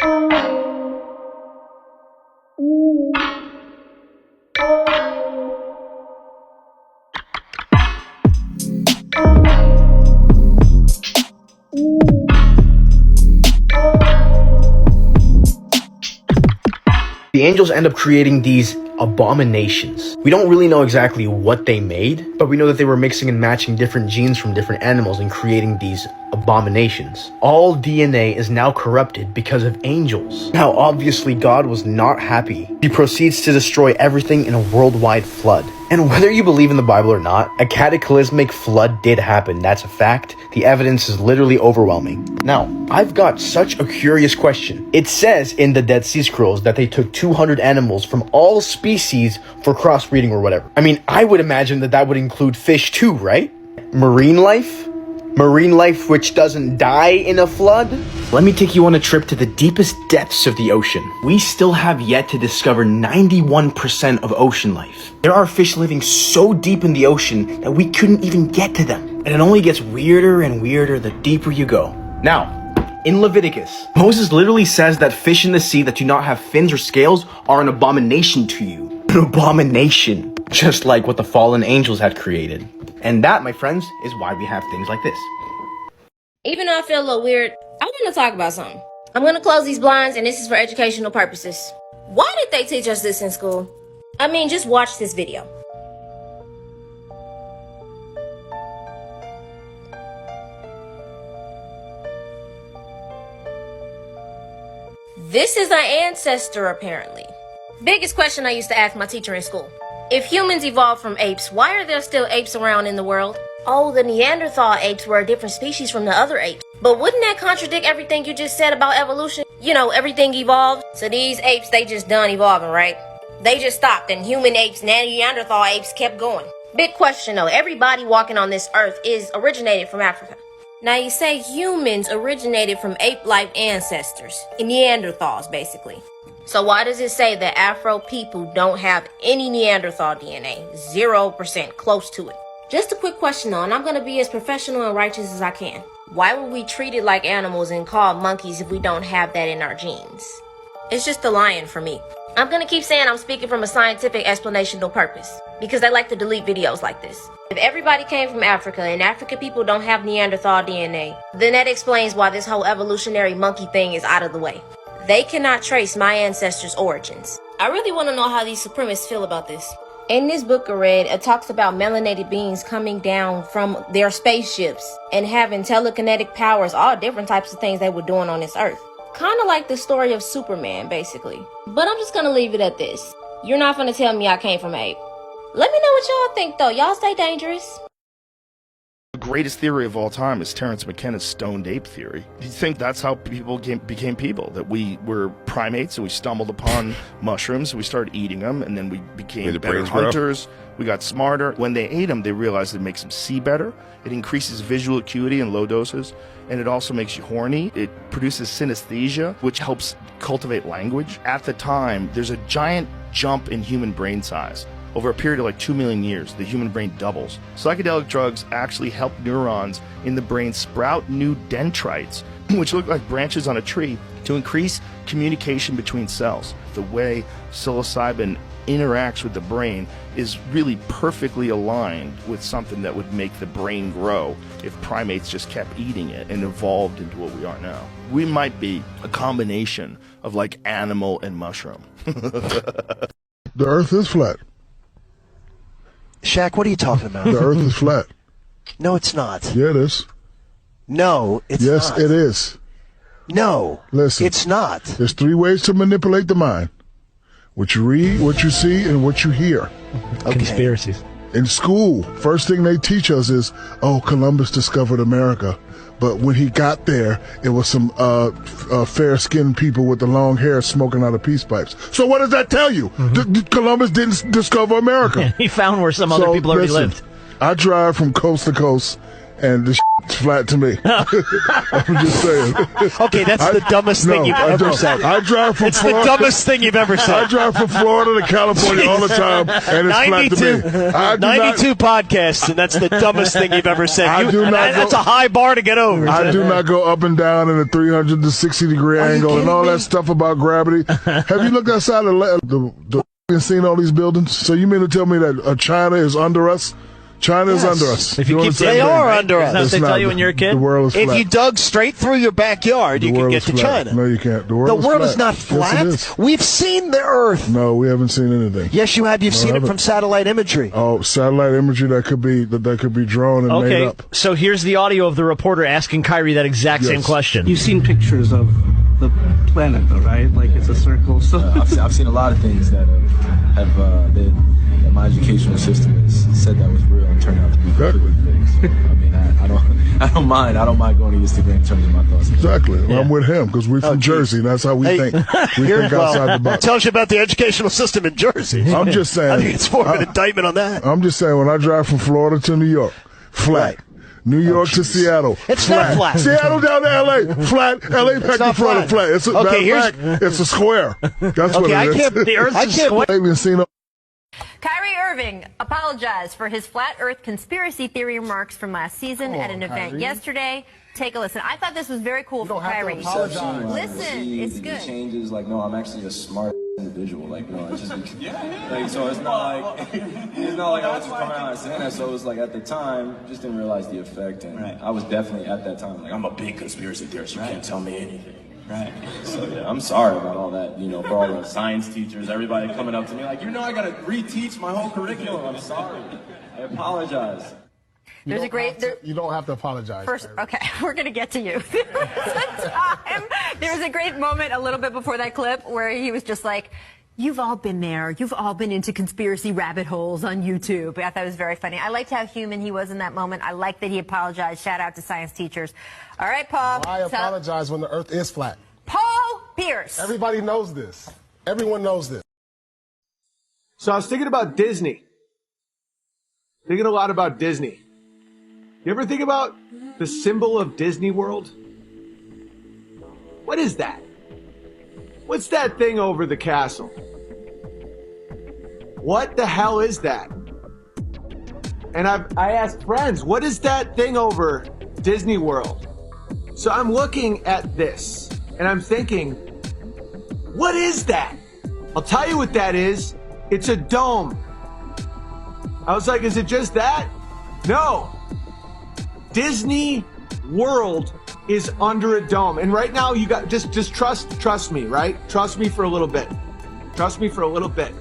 The angels end up creating these abominations. We don't really know exactly what they made, but we know that they were mixing and matching different genes from different animals and creating these abominations. All DNA is now corrupted because of angels. Now, obviously, God was not happy. He proceeds to destroy everything in a worldwide flood. And whether you believe in the Bible or not, a cataclysmic flood did happen. That's a fact. The evidence is literally overwhelming. Now, I've got such a curious question. It says in the Dead Sea Scrolls that they took 200 animals from all species for crossbreeding or whatever. I mean, I would imagine that that would include fish too, right? Marine life? Marine life which doesn't die in a flood? Let me take you on a trip to the deepest depths of the ocean. We still have yet to discover 91% of ocean life. There are fish living so deep in the ocean that we couldn't even get to them. And it only gets weirder and weirder the deeper you go. Now, in Leviticus, Moses literally says that fish in the sea that do not have fins or scales are an abomination to you. An abomination. Just like what the fallen angels had created. And that, my friends, is why we have things like this. Even though I feel a little weird, I want to talk about something. I'm going to close these blinds, and this is for educational purposes. Why did they teach us this in school? I mean, just watch this video. This is our ancestor, apparently. Biggest question I used to ask my teacher in school. If humans evolved from apes, why are there still apes around in the world? Oh, the Neanderthal apes were a different species from the other apes. But wouldn't that contradict everything you just said about evolution? You know, everything evolved. So these apes, they just done evolving, right? They just stopped and human apes, Neanderthal apes kept going. Big question though, everybody walking on this earth is originated from Africa. Now you say humans originated from ape-like ancestors, Neanderthals basically. So why does it say that Afro people don't have any Neanderthal DNA? 0%, close to it. Just a quick question though, and I'm going to be as professional and righteous as I can. Why would we treat it like animals and call monkeys if we don't have that in our genes? It's just a lion for me. I'm going to keep saying I'm speaking from a scientific explanational purpose, because I like to delete videos like this. If everybody came from Africa and African people don't have Neanderthal DNA, then that explains why this whole evolutionary monkey thing is out of the way. They cannot trace my ancestors' origins. I really want to know how these supremacists feel about this. In this book I read, it talks about melanated beings coming down from their spaceships and having telekinetic powers, all different types of things they were doing on this earth. Kind of like the story of Superman, basically. But I'm just going to leave it at this. You're not going to tell me I came from ape. Let me know what y'all think, though. Y'all stay dangerous. The greatest theory of all time is Terence McKenna's stoned ape theory. Do you think that's how people became people? That we were primates and we stumbled upon mushrooms and we started eating them, and then we became better hunters. We got smarter. When they ate them, they realized it makes them see better. It increases visual acuity in low doses, and it also makes you horny. It produces synesthesia, which helps cultivate language. At the time, there's a giant jump in human brain size. Over a period of like 2 million years, the human brain doubles. Psychedelic drugs actually help neurons in the brain sprout new dendrites, which look like branches on a tree, to increase communication between cells. The way psilocybin interacts with the brain is really perfectly aligned with something that would make the brain grow if primates just kept eating it and evolved into what we are now. We might be a combination of like animal and mushroom. The earth is flat. Shaq, what are you talking about? The earth is flat. No, it's not. Yeah, it is. No, it's not. Yes, it is. No, listen, it's not. There's 3 ways to manipulate the mind. What you read, what you see, and what you hear. Okay. Conspiracies. In school, first thing they teach us is, oh, Columbus discovered America. But when he got there, it was some fair-skinned people with the long hair smoking out of peace pipes. So what does that tell you? Columbus didn't discover America. He found where some other people already lived. I drive from coast to coast, and this looks flat to me. I'm just saying. Okay, that's the dumbest thing you've ever said. I drive from It's Florida. the dumbest thing you've ever said. I drive from Florida to California all the time, and it's flat to me. I do 92 podcasts, and that's the dumbest thing you've ever said. That's a high bar to get over. I do not go up and down in a 360-degree angle and all that stuff about gravity. Have you looked outside the and seen all these buildings? So you mean to tell me that China is under us? China is under us. If you keep They are under us. Isn't that what they tell you when you're a kid? The world is If flat. you dug straight through your backyard, you could get to flat. China. No, you can't. The The world is not Yes, flat. it is. We've seen the Earth. No, we haven't seen anything. Yes, you have. You've seen it haven't. from satellite imagery. Oh, satellite imagery that could be drawn and made Okay, up. so here's the audio of the reporter asking Kyrie that exact same Yes. question. You've seen pictures of the planet, though, right? Like it's a circle. So I've seen a lot of things that that my educational system has said that was real and turned out to be completely fake. So, I mean, I don't mind. I don't mind going against the grain in terms of my thoughts. Exactly. Well, I'm with him because we're from Jersey, and that's how we think. We think outside the That box. tells you about the educational system in Jersey. I'm just saying. I think it's more of an indictment on that. I'm just saying, when I drive from Florida to New York, flat. Right. New York to Seattle, It's not flat. Seattle down to L.A., flat. L.A. back to not Florida, flat. flat. It's a, Okay, matter of here's- fact, it's a square. That's what Okay, I it is. can't. The Earth's I a can't. square. Alien seen Kyrie Irving apologized for his flat Earth conspiracy theory remarks from last season at an event yesterday. Take a listen. I thought this was very cool from Kyrie. Listen, it's good. Changes like, no, I'm actually a smart individual. Like, no, it's just like, so it's not like I was just coming out and saying that. So it was like at the time, just didn't realize the effect, and I was definitely at that time like, I'm a big conspiracy theorist. You can't tell me anything. Right. So yeah, I'm sorry about all that. You know, for all the science teachers, everybody coming up to me like, I gotta reteach my whole curriculum. I'm sorry. I apologize. There's a great. You don't have to apologize. First, okay, we're going to get to you. There was a great moment a little bit before that clip where he was just like, you've all been there. You've all been into conspiracy rabbit holes on YouTube. I thought it was very funny. I liked how human he was in that moment. I liked that he apologized. Shout out to science teachers. All right, Paul. Why apologize when the earth is flat? Paul Pierce. Everybody knows this. Everyone knows this. So I was thinking about Disney. Thinking a lot about Disney. You ever think about the symbol of Disney World? What is that? What's that thing over the castle? What the hell is that? And I asked friends, what is that thing over Disney World? So I'm looking at this and I'm thinking, what is that? I'll tell you what that is. It's a dome. I was like, is it just that? No. Disney World is under a dome. And right now you got just trust me, right? Trust me for a little bit. Trust me for a little bit.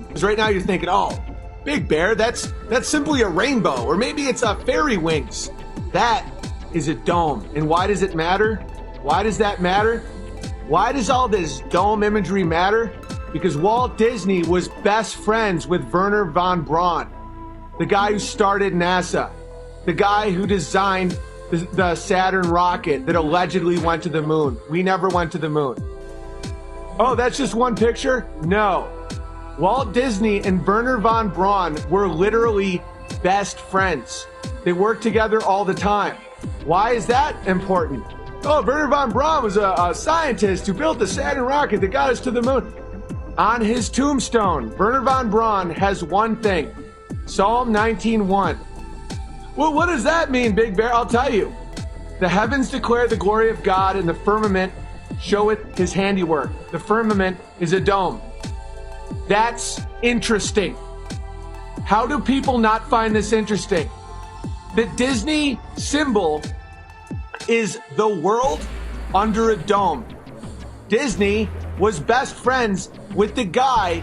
Because right now you're thinking, oh, Big Bear, that's simply a rainbow, or maybe it's a fairy wings. That is a dome. And why does it matter? Why does that matter? Why does all this dome imagery matter? Because Walt Disney was best friends with Wernher von Braun, the guy who started NASA, the guy who designed the Saturn rocket that allegedly went to the moon. We never went to the moon. Oh, that's just one picture? No. Walt Disney and Wernher von Braun were literally best friends. They worked together all the time. Why is that important? Oh, Wernher von Braun was a scientist who built the Saturn rocket that got us to the moon. On his tombstone, Wernher von Braun has one thing, Psalm 19:1. Well, what does that mean, Big Bear? I'll tell you. The heavens declare the glory of God, and the firmament showeth his handiwork. The firmament is a dome. That's interesting. How do people not find this interesting? The Disney symbol is the world under a dome. Disney was best friends with the guy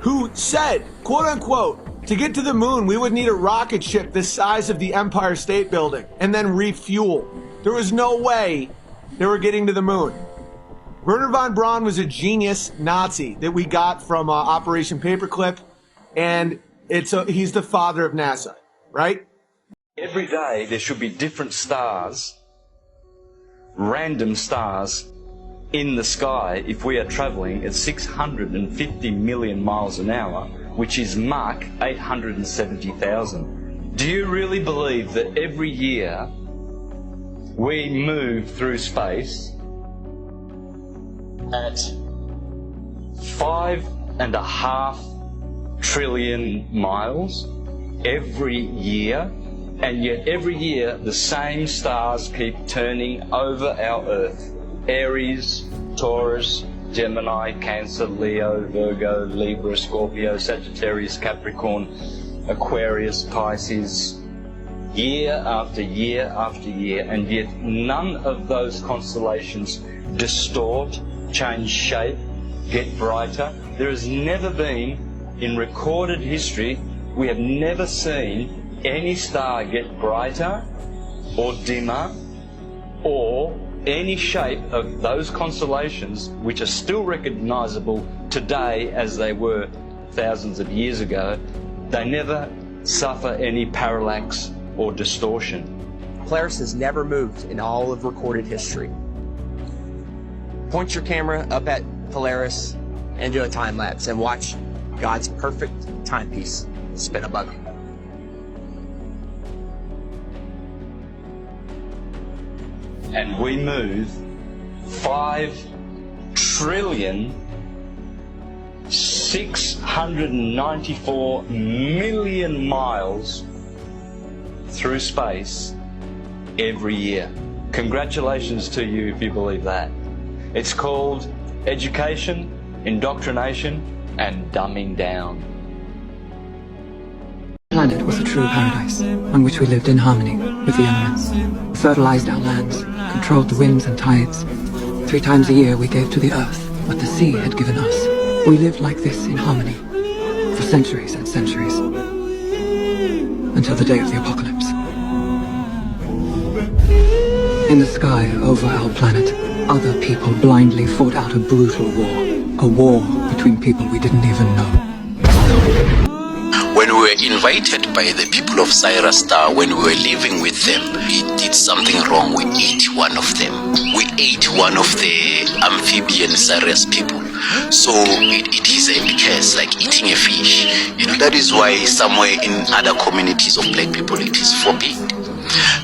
who said, quote unquote, to get to the moon, we would need a rocket ship the size of the Empire State Building and then refuel. There was no way they were getting to the moon. Wernher von Braun was a genius Nazi that we got from Operation Paperclip, and he's the father of NASA, right? Every day there should be different stars, random stars, in the sky if we are travelling at 650 million miles an hour, which is Mach 870,000. Do you really believe that every year we move through space at 5.5 trillion miles every year, and yet every year the same stars keep turning over our Earth. Aries, Taurus, Gemini, Cancer, Leo, Virgo, Libra, Scorpio, Sagittarius, Capricorn, Aquarius, Pisces, year after year after year, and yet none of those constellations distort, change shape, get brighter. There has never been, in recorded history, we have never seen any star get brighter or dimmer, or any shape of those constellations, which are still recognizable today as they were thousands of years ago. They never suffer any parallax or distortion. Polaris has never moved in all of recorded history. Point your camera up at Polaris and do a time lapse and watch God's perfect timepiece spin above you. And we move 5,694,000,000 miles through space every year. Congratulations to you if you believe that. It's called education, indoctrination, and dumbing down. The planet was a true paradise, on which we lived in harmony with the elements. We fertilized our lands, controlled the winds and tides. 3 times a year we gave to the earth what the sea had given us. We lived like this in harmony for centuries and centuries, until the day of the apocalypse. In the sky over our planet, other people blindly fought out a brutal war. A war between people we didn't even know. When we were invited by the people of Cyrus Star, when we were living with them, we did something wrong. We ate one of them. We ate one of the amphibian Cyrus people. So it is a curse, like eating a fish. You know, that is why somewhere in other communities of black people it is forbidden.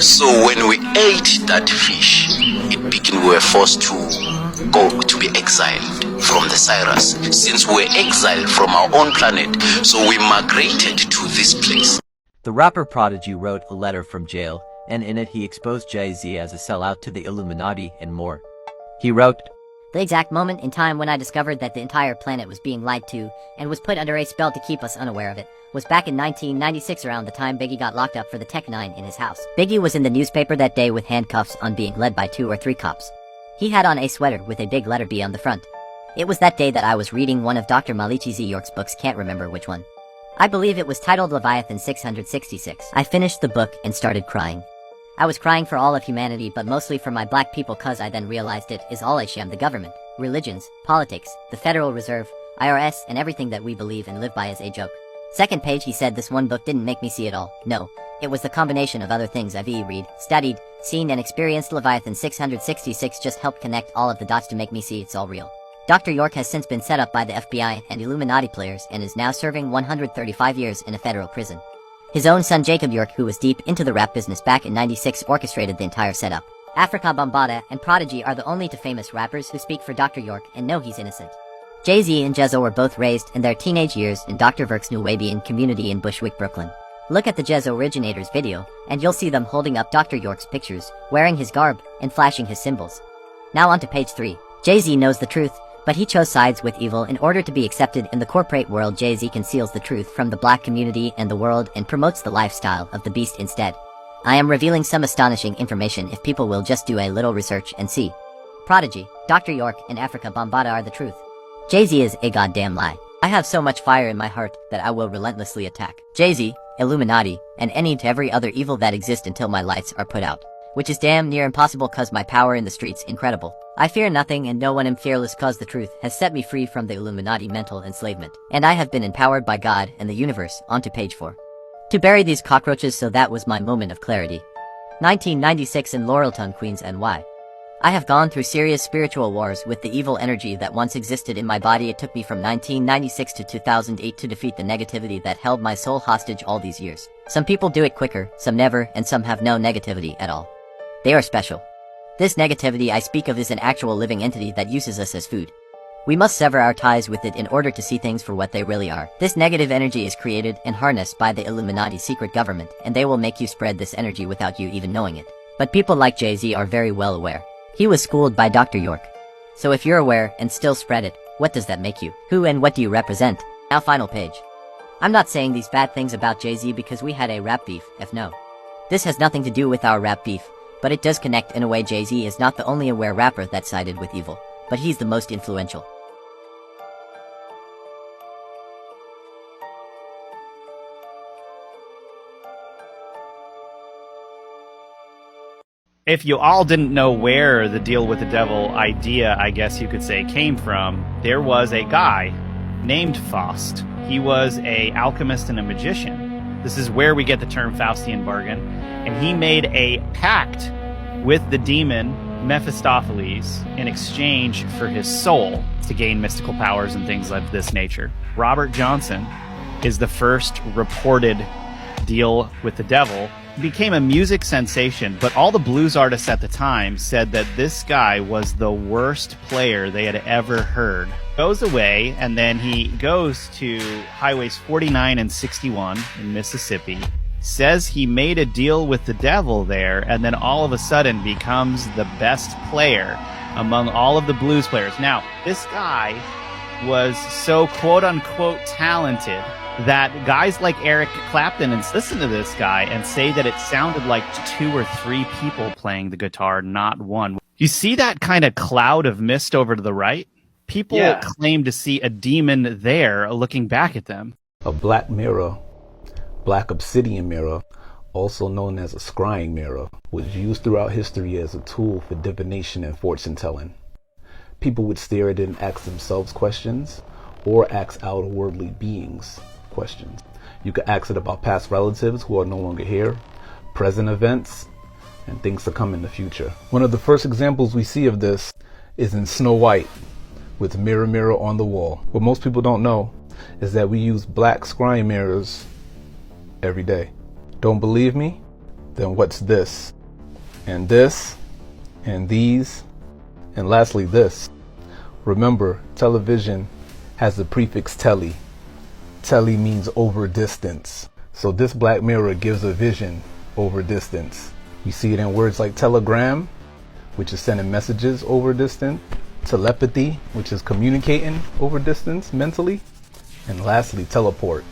So when we ate that fish, we were forced to go to be exiled from the Cyrus. Since we were exiled from our own planet, so we migrated to this place. The rapper Prodigy wrote a letter from jail, and in it he exposed Jay-Z as a sellout to the Illuminati and more. He wrote, "The exact moment in time when I discovered that the entire planet was being lied to and was put under a spell to keep us unaware of it was back in 1996, around the time Biggie got locked up for the Tech 9 in his house. Biggie was in the newspaper that day with handcuffs on, being led by 2 or 3 cops. He had on a sweater with a big letter B on the front. It was that day that I was reading one of Dr. Malichi Z. York's books, can't remember which one. I believe it was titled Leviathan 666. I finished the book and started crying. I was crying for all of humanity, but mostly for my black people, cause I then realized it is all a sham. The government, religions, politics, the Federal Reserve, IRS, and everything that we believe and live by is a joke." Second page, he said, "This one book didn't make me see it all. No, it was the combination of other things I've read, studied, seen, and experienced. Leviathan 666 just helped connect all of the dots to make me see it's all real." Dr. York has since been set up by the FBI and Illuminati players and is now serving 135 years in a federal prison. His own son Jacob York, who was deep into the rap business back in '96, orchestrated the entire setup. Africa Bambaataa and Prodigy are the only 2 famous rappers who speak for Dr. York and know he's innocent. Jay-Z and Jezzo were both raised in their teenage years in Dr. York's Nuwabian community in Bushwick, Brooklyn. Look at the Jezzo Originators video, and you'll see them holding up Dr. York's pictures, wearing his garb, and flashing his symbols. Now on to page 3. Jay-Z knows the truth, but he chose sides with evil in order to be accepted in the corporate world. Jay-Z conceals the truth from the black community and the world and promotes the lifestyle of the beast instead. I am revealing some astonishing information if people will just do a little research and see. Prodigy, Dr. York, and Africa Bambaataa are the truth. Jay-Z is a goddamn lie. I have so much fire in my heart that I will relentlessly attack Jay-Z, Illuminati, and any and every other evil that exists until my lights are put out. Which is damn near impossible cause my power in the streets incredible. I fear nothing and no one, am fearless cause the truth has set me free from the Illuminati mental enslavement. And I have been empowered by God and the universe. On to page 4. To bury these cockroaches, so that was my moment of clarity. 1996 in Laurelton, Queens, NY. I have gone through serious spiritual wars with the evil energy that once existed in my body. It took me from 1996 to 2008 to defeat the negativity that held my soul hostage all these years. Some people do it quicker, some never, and some have no negativity at all. They are special. This negativity I speak of is an actual living entity that uses us as food. We must sever our ties with it in order to see things for what they really are. This negative energy is created and harnessed by the Illuminati secret government, and they will make you spread this energy without you even knowing it. But people like Jay-Z are very well aware. He was schooled by Dr. York. So if you're aware and still spread it, what does that make you? Who and what do you represent? Now final page. I'm not saying these bad things about Jay-Z because we had a rap beef, no. This has nothing to do with our rap beef, but it does connect in a way. Jay-Z is not the only aware rapper that sided with evil, but he's the most influential. If you all didn't know where the deal with the devil idea, I guess you could say, came from, there was a guy named Faust. He was an alchemist and a magician. This is where we get the term Faustian bargain. And he made a pact with the demon Mephistopheles in exchange for his soul to gain mystical powers and things of this nature. Robert Johnson is the first reported deal with the devil. He became a music sensation, but all the blues artists at the time said that this guy was the worst player they had ever heard. Goes away, and then he goes to highways 49 and 61 in Mississippi, says he made a deal with the devil there, and then all of a sudden becomes the best player among all of the blues players. Now, this guy was so quote-unquote talented that guys like Eric Clapton and listen to this guy and say that it sounded like 2 or 3 people playing the guitar, not one. You see that kind of cloud of mist over to the right? People claim to see a demon there looking back at them. A black mirror, black obsidian mirror, also known as a scrying mirror, was used throughout history as a tool for divination and fortune telling. People would stare at it and ask themselves questions, or ask outwardly beings questions. You could ask it about past relatives who are no longer here, present events, and things to come in the future. One of the first examples we see of this is in Snow White with Mirror Mirror on the Wall. What most people don't know is that we use black scrying mirrors every day. Don't believe me? Then what's this? And this? And these? And lastly this. Remember, television has the prefix tele. Tele means over distance. So this black mirror gives a vision over distance. We see it in words like telegram, which is sending messages over distance, telepathy, which is communicating over distance mentally, and lastly, teleport.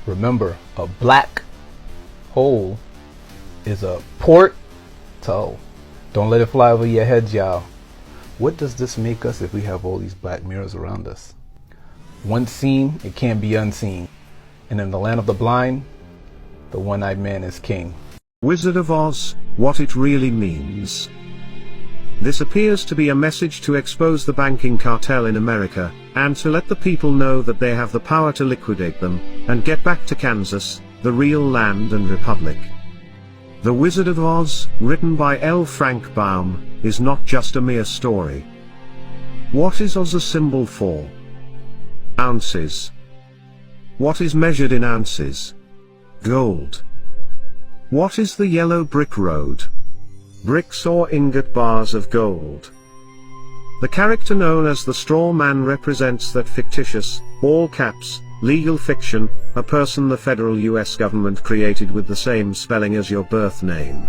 Remember, a black hole is a portal. Don't let it fly over your heads, y'all. What does this make us if we have all these black mirrors around us? Once seen, it can't be unseen. And in the land of the blind, the one-eyed man is king. Wizard of Oz, what it really means. This appears to be a message to expose the banking cartel in America, and to let the people know that they have the power to liquidate them, and get back to Kansas, the real land and republic. The Wizard of Oz, written by L. Frank Baum, is not just a mere story. What is Oz a symbol for? Ounces. What is measured in ounces? Gold. What is the yellow brick road? Bricks or ingot bars of gold. The character known as the straw man represents that fictitious, all caps, legal fiction, a person the federal US government created with the same spelling as your birth name.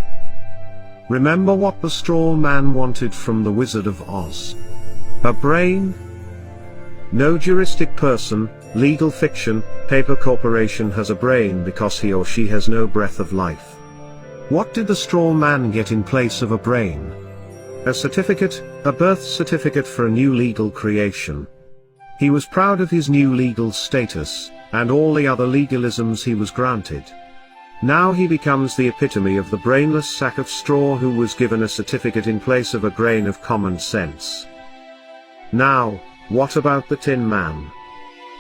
Remember what the straw man wanted from the Wizard of Oz? A brain? No juristic person, legal fiction, paper corporation has a brain because he or she has no breath of life. What did the straw man get in place of a brain? A certificate, a birth certificate for a new legal creation. He was proud of his new legal status, and all the other legalisms he was granted. Now he becomes the epitome of the brainless sack of straw who was given a certificate in place of a grain of common sense. Now, what about the Tin Man?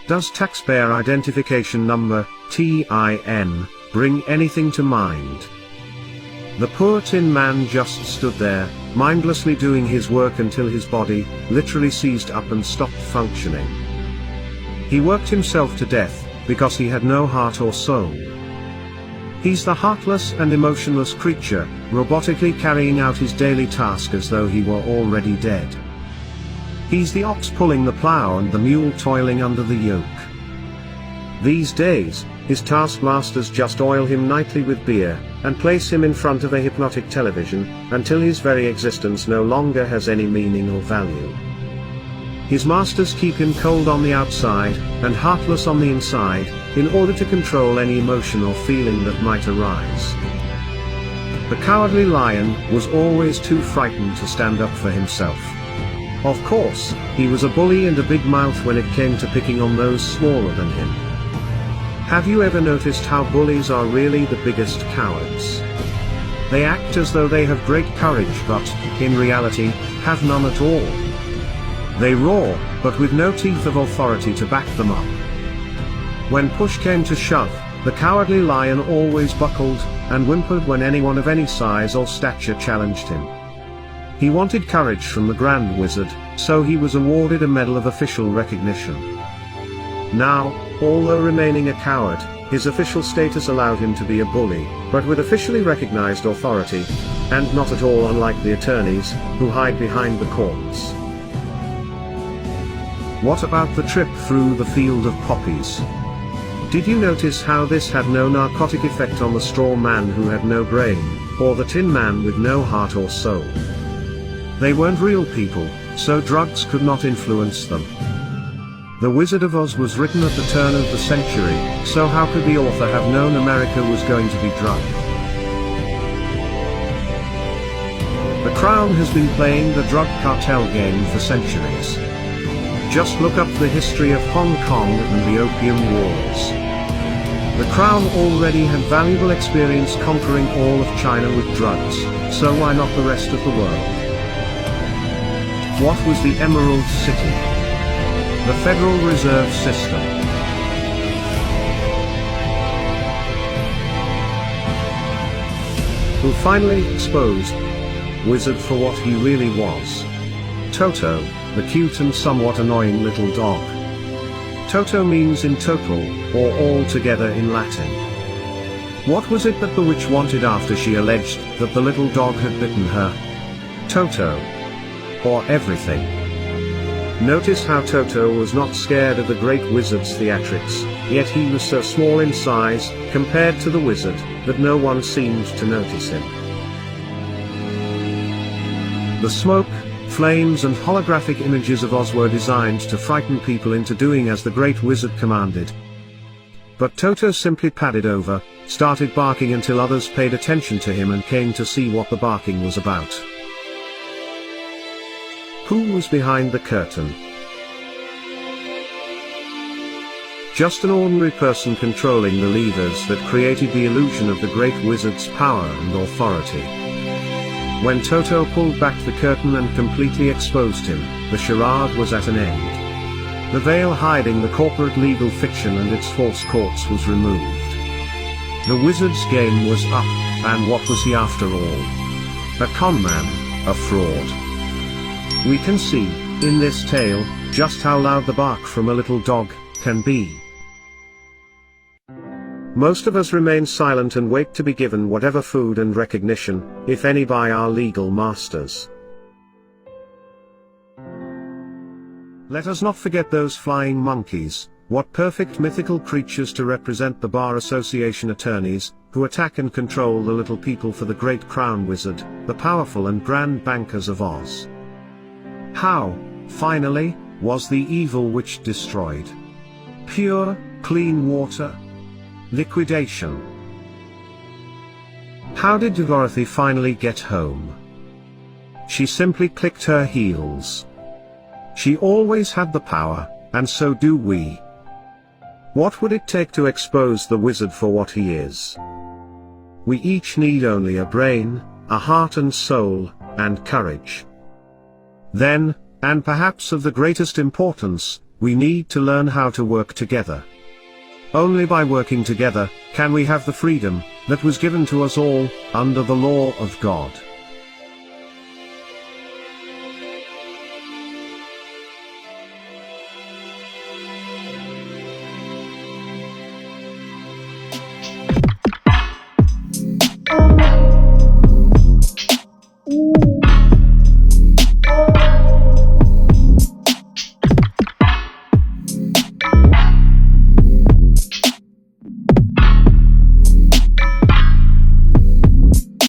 Does taxpayer identification number, TIN, bring anything to mind? The poor Tin Man just stood there, mindlessly doing his work until his body, literally seized up and stopped functioning. He worked himself to death, because he had no heart or soul. He's the heartless and emotionless creature, robotically carrying out his daily task as though he were already dead. He's the ox pulling the plow and the mule toiling under the yoke. These days, his taskmasters just oil him nightly with beer, and place him in front of a hypnotic television, until his very existence no longer has any meaning or value. His masters keep him cold on the outside, and heartless on the inside, in order to control any emotion or feeling that might arise. The cowardly lion was always too frightened to stand up for himself. Of course, he was a bully and a big mouth when it came to picking on those smaller than him. Have you ever noticed how bullies are really the biggest cowards? They act as though they have great courage but, in reality, have none at all. They roar, but with no teeth of authority to back them up. When push came to shove, the cowardly lion always buckled, and whimpered when anyone of any size or stature challenged him. He wanted courage from the Grand Wizard, so he was awarded a medal of official recognition. Now, although remaining a coward, his official status allowed him to be a bully, but with officially recognized authority, and not at all unlike the attorneys, who hide behind the courts. What about the trip through the field of poppies? Did you notice how this had no narcotic effect on the straw man who had no brain, or the tin man with no heart or soul? They weren't real people, so drugs could not influence them. The Wizard of Oz was written at the turn of the century, so how could the author have known America was going to be drugged? The Crown has been playing the drug cartel game for centuries. Just look up the history of Hong Kong and the Opium Wars. The Crown already had valuable experience conquering all of China with drugs, so why not the rest of the world? What was the Emerald City? The Federal Reserve System. Who finally exposed Wizard for what he really was. Toto, the cute and somewhat annoying little dog. Toto means in total, or all together in Latin. What was it that the witch wanted after she alleged that the little dog had bitten her? Toto. Or everything. Notice how Toto was not scared of the great wizard's theatrics, yet he was so small in size, compared to the wizard, that no one seemed to notice him. The smoke, flames and holographic images of Oz were designed to frighten people into doing as the great wizard commanded. But Toto simply padded over, started barking until others paid attention to him and came to see what the barking was about. Who was behind the curtain? Just an ordinary person controlling the levers that created the illusion of the great wizard's power and authority. When Toto pulled back the curtain and completely exposed him, the charade was at an end. The veil hiding the corporate legal fiction and its false courts was removed. The wizard's game was up, and what was he after all? A conman, a fraud. We can see, in this tale, just how loud the bark from a little dog can be. Most of us remain silent and wait to be given whatever food and recognition, if any, by our legal masters. Let us not forget those flying monkeys, what perfect mythical creatures to represent the Bar Association attorneys, who attack and control the little people for the great Crown Wizard, the powerful and grand bankers of Oz. How, finally, was the evil witch destroyed? Pure, clean water? Liquidation. How did Dorothy finally get home? She simply clicked her heels. She always had the power, and so do we. What would it take to expose the wizard for what he is? We each need only a brain, a heart and soul, and courage. Then, and perhaps of the greatest importance, we need to learn how to work together. Only by working together, can we have the freedom that was given to us all, under the law of God.